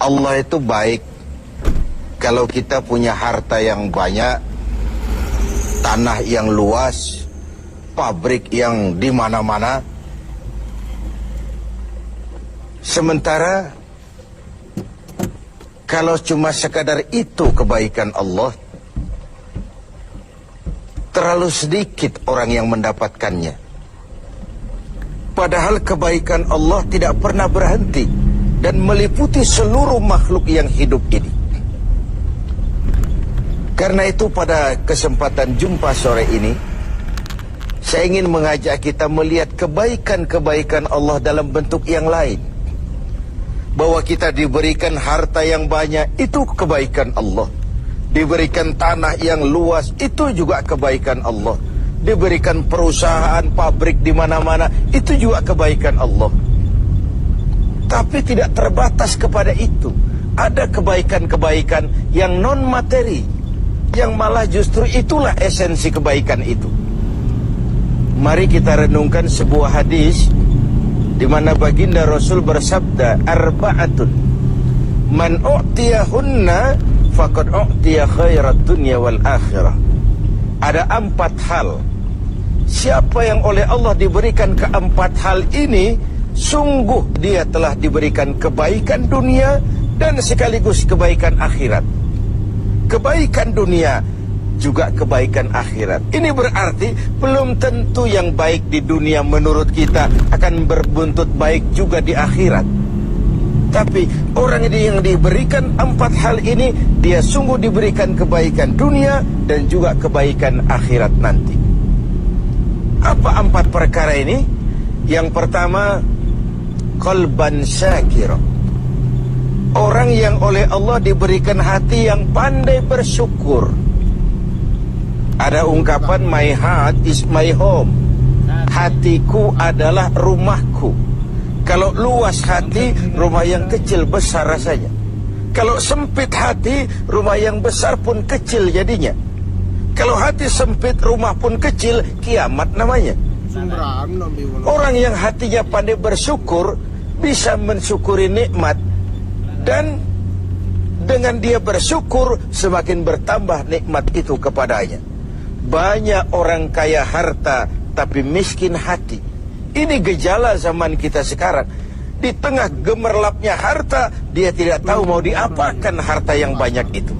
Allah itu baik kalau kita punya harta yang banyak, tanah yang luas, pabrik yang di mana-mana. Sementara kalau cuma sekadar itu kebaikan Allah, terlalu sedikit orang yang mendapatkannya. Padahal kebaikan Allah tidak pernah berhenti dan meliputi seluruh makhluk yang hidup ini. Karena itu pada kesempatan jumpa sore ini, saya ingin mengajak kita melihat kebaikan-kebaikan Allah dalam bentuk yang lain. Bahwa kita diberikan harta yang banyak, itu kebaikan Allah. Diberikan tanah yang luas, itu juga kebaikan Allah. Diberikan perusahaan, pabrik di mana-mana, itu juga kebaikan Allah. Tapi tidak terbatas kepada itu. Ada kebaikan-kebaikan yang non-materi, yang malah justru itulah esensi kebaikan itu. Mari kita renungkan sebuah hadis di mana baginda Rasul bersabda, arba'atun man u'tiyahunna faqad u'tiya khairat dunya wal akhirah. Ada 4 hal. Siapa yang oleh Allah diberikan keempat hal ini, sungguh dia telah diberikan kebaikan dunia dan sekaligus kebaikan akhirat. Kebaikan dunia juga kebaikan akhirat. Ini berarti belum tentu yang baik di dunia menurut kita akan berbuntut baik juga di akhirat. Tapi orang yang diberikan 4 hal ini, dia sungguh diberikan kebaikan dunia dan juga kebaikan akhirat nanti. Apa 4 perkara ini? Yang pertama, qalban syakira. Orang yang oleh Allah diberikan hati yang pandai bersyukur. Ada ungkapan, my heart is my home. Hatiku adalah rumahku. Kalau luas hati, rumah yang kecil besar rasanya. Kalau sempit hati, rumah yang besar pun kecil jadinya. Kalau hati sempit, rumah pun kecil, kiamat namanya. Orang yang hatinya pandai bersyukur, bisa mensyukuri nikmat. Dan dengan dia bersyukur, semakin bertambah nikmat itu kepadanya. Banyak orang kaya harta, tapi miskin hati. Ini gejala zaman kita sekarang. Di tengah gemerlapnya harta, dia tidak tahu mau diapakan harta yang banyak itu.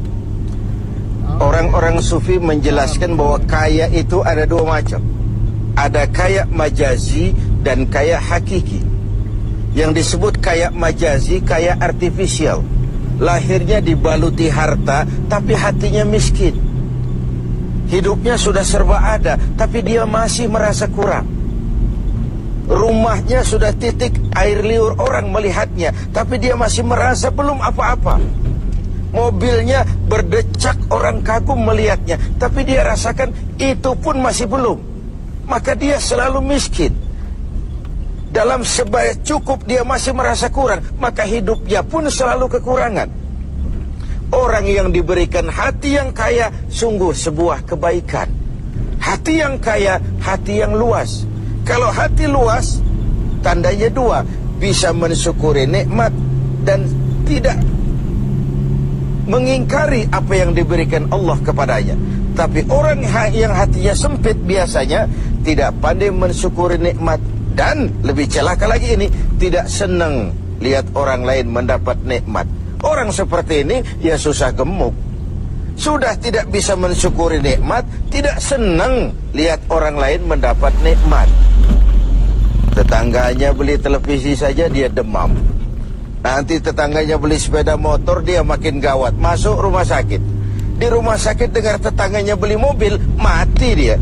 Orang-orang sufi menjelaskan bahwa kaya itu ada 2 macam. Ada kaya majazi dan kaya hakiki. Yang disebut kaya majazi, kaya artifisial. Lahirnya dibaluti harta, tapi hatinya miskin. Hidupnya sudah serba ada, tapi dia masih merasa kurang. Rumahnya sudah titik air liur orang melihatnya, tapi dia masih merasa belum apa-apa. Mobilnya berdecak orang kagum melihatnya, tapi dia rasakan itu pun masih belum. Maka dia selalu miskin. Dalam sebaya cukup dia masih merasa kurang, maka hidupnya pun selalu kekurangan. Orang yang diberikan hati yang kaya, sungguh sebuah kebaikan. Hati yang kaya, hati yang luas. Kalau hati luas, tandanya 2, bisa mensyukuri nikmat dan tidak mengingkari apa yang diberikan Allah kepadanya. Tapi orang yang hatinya sempit biasanya tidak pandai mensyukuri nikmat. Dan lebih celaka lagi ini, tidak senang lihat orang lain mendapat nikmat. Orang seperti ini ya susah gemuk. Sudah tidak bisa mensyukuri nikmat, tidak senang lihat orang lain mendapat nikmat. Tetangganya beli televisi saja dia demam. Nanti tetangganya beli sepeda motor, dia makin gawat, masuk rumah sakit. Di rumah sakit dengar tetangganya beli mobil, mati dia.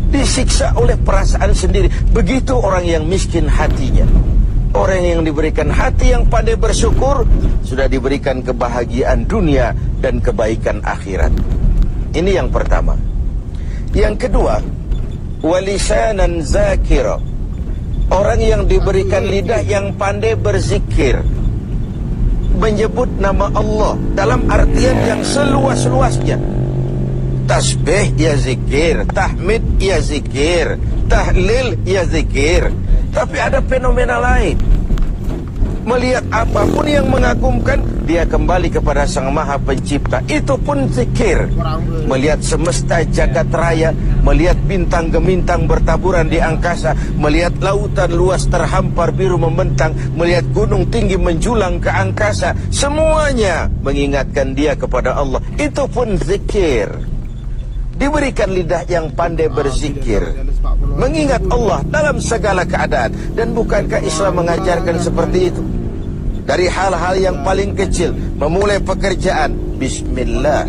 Disiksa oleh perasaan sendiri. Begitu orang yang miskin hatinya. Orang yang diberikan hati yang pandai bersyukur, sudah diberikan kebahagiaan dunia dan kebaikan akhirat. Ini yang pertama. Yang kedua, walisanan zakira. Orang yang diberikan lidah yang pandai berzikir, menyebut nama Allah dalam artian yang seluas-luasnya. Tasbih ya zikir, tahmid ya zikir, tahlil ya zikir. Tapi ada fenomena lain. melihat apapun yang mengagumkan, dia kembali kepada Sang Maha Pencipta. Itu pun zikir. Melihat semesta jagat raya, melihat bintang gemintang bertaburan di angkasa, melihat lautan luas terhampar biru membentang, melihat gunung tinggi menjulang ke angkasa, semuanya mengingatkan dia kepada Allah. Itu pun zikir. Diberikan lidah yang pandai berzikir, mengingat Allah dalam segala keadaan. Dan bukankah Islam mengajarkan seperti itu? Dari hal-hal yang paling kecil, memulai pekerjaan, bismillah.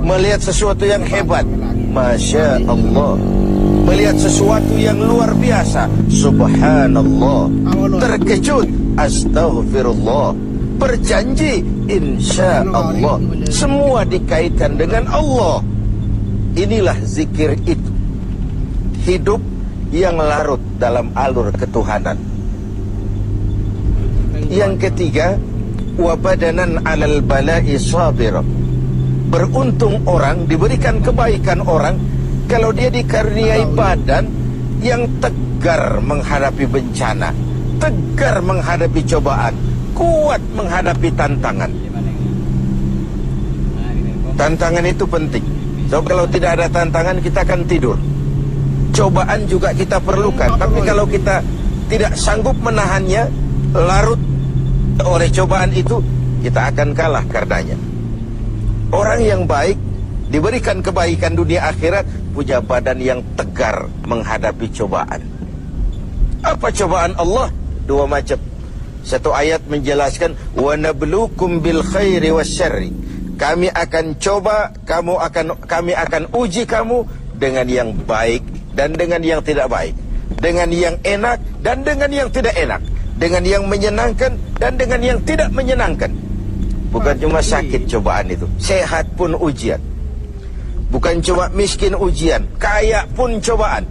Melihat sesuatu yang hebat, masya Allah. Melihat sesuatu yang luar biasa, subhanallah. Terkejut, astaghfirullah. Berjanji, insya Allah. Semua dikaitkan dengan Allah. Inilah zikir itu. Hidup yang larut dalam alur ketuhanan. Yang ketiga, wabadanan alal bala'i sabir. Beruntung orang, diberikan kebaikan orang kalau dia dikaruniai badan yang tegar menghadapi bencana, tegar menghadapi cobaan, kuat menghadapi tantangan. Tantangan itu penting. So, kalau tidak ada tantangan, kita akan tidur. Cobaan juga kita perlukan. Tapi kalau kita tidak sanggup menahannya, larut oleh cobaan itu, kita akan kalah karenanya. Orang yang baik, diberikan kebaikan dunia akhirat, punya badan yang tegar menghadapi cobaan. Apa cobaan Allah? Dua macam. Satu ayat menjelaskan, wa nabluukum bil khairi wasyarri. Kami akan coba, kami akan uji kamu dengan yang baik dan dengan yang tidak baik, dengan yang enak dan dengan yang tidak enak, dengan yang menyenangkan dan dengan yang tidak menyenangkan. Bukan cuma sakit cobaan itu, sehat pun ujian. Bukan cuma miskin ujian, kaya pun cobaan.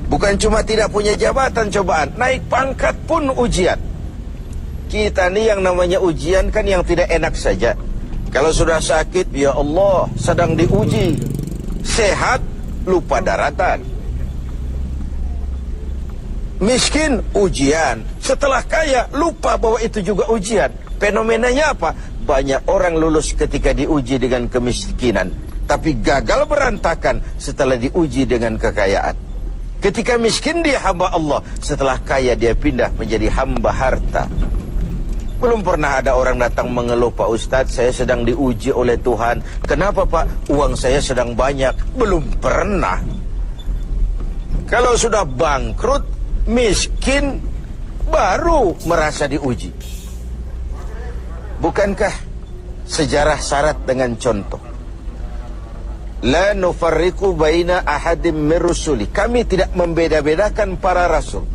Bukan cuma tidak punya jabatan cobaan, naik pangkat pun ujian. Kita ni yang namanya ujian kan yang tidak enak saja. Kalau sudah sakit, ya Allah, sedang diuji. Sehat, lupa daratan. Miskin, ujian. Setelah kaya, lupa bahwa itu juga ujian. Fenomenanya apa? Banyak orang lulus ketika diuji dengan kemiskinan, tapi gagal berantakan setelah diuji dengan kekayaan. Ketika miskin dia hamba Allah, setelah kaya dia pindah menjadi hamba harta. Belum pernah ada orang datang mengeluh, Pak Ustadz, saya sedang diuji oleh Tuhan. Kenapa Pak? Uang saya sedang banyak. Belum pernah. Kalau sudah bangkrut, miskin, baru merasa diuji. Bukankah sejarah syarat dengan contoh? La nufarriqu baina ahadim min rusuli. Kami tidak membeda-bedakan para rasul.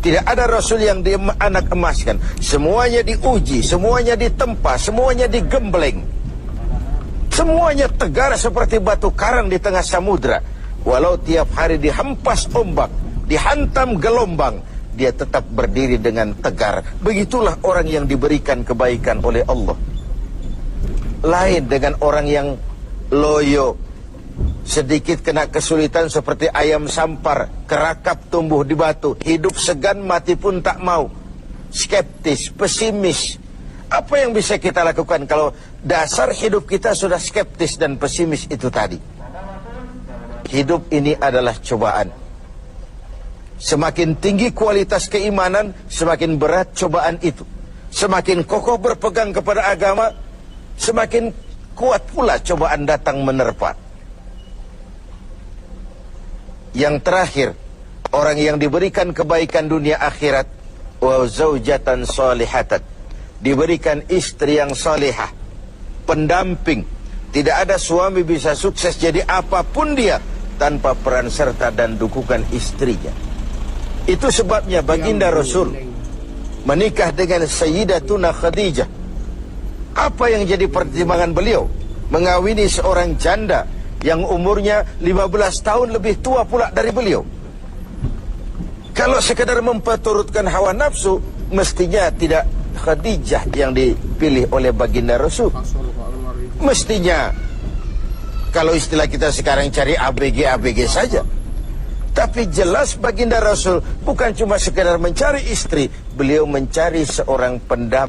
Tidak ada rasul yang dianak emaskan. Semuanya diuji, semuanya ditempa, semuanya digembleng. Semuanya tegar seperti batu karang di tengah samudra. Walau tiap hari dihempas ombak, dihantam gelombang, dia tetap berdiri dengan tegar. Begitulah orang yang diberikan kebaikan oleh Allah. Lain dengan orang yang loyo, sedikit kena kesulitan seperti ayam sampar, kerakap tumbuh di batu, hidup segan mati pun tak mau, skeptis, pesimis. Apa yang bisa kita lakukan kalau dasar hidup kita sudah skeptis dan pesimis itu tadi? Hidup ini adalah cobaan. Semakin tinggi kualitas keimanan, semakin berat cobaan itu. Semakin kokoh berpegang kepada agama, semakin kuat pula cobaan datang menerpa. Yang terakhir, orang yang diberikan kebaikan dunia akhirat, wa zaujatan salihatan, diberikan istri yang salihah, pendamping. Tidak ada suami bisa sukses jadi apapun dia tanpa peran serta dan dukungan istrinya. Itu sebabnya baginda Rasul menikah dengan Sayyidatuna Khadijah. Apa yang jadi pertimbangan beliau? Mengawini seorang janda yang umurnya 15 tahun lebih tua pula dari beliau. Kalau sekedar memperturutkan hawa nafsu, mestinya tidak Khadijah yang dipilih oleh baginda Rasul. Mestinya, kalau istilah kita sekarang cari ABG saja. Tapi jelas baginda Rasul bukan cuma sekedar mencari istri, beliau mencari seorang pendamping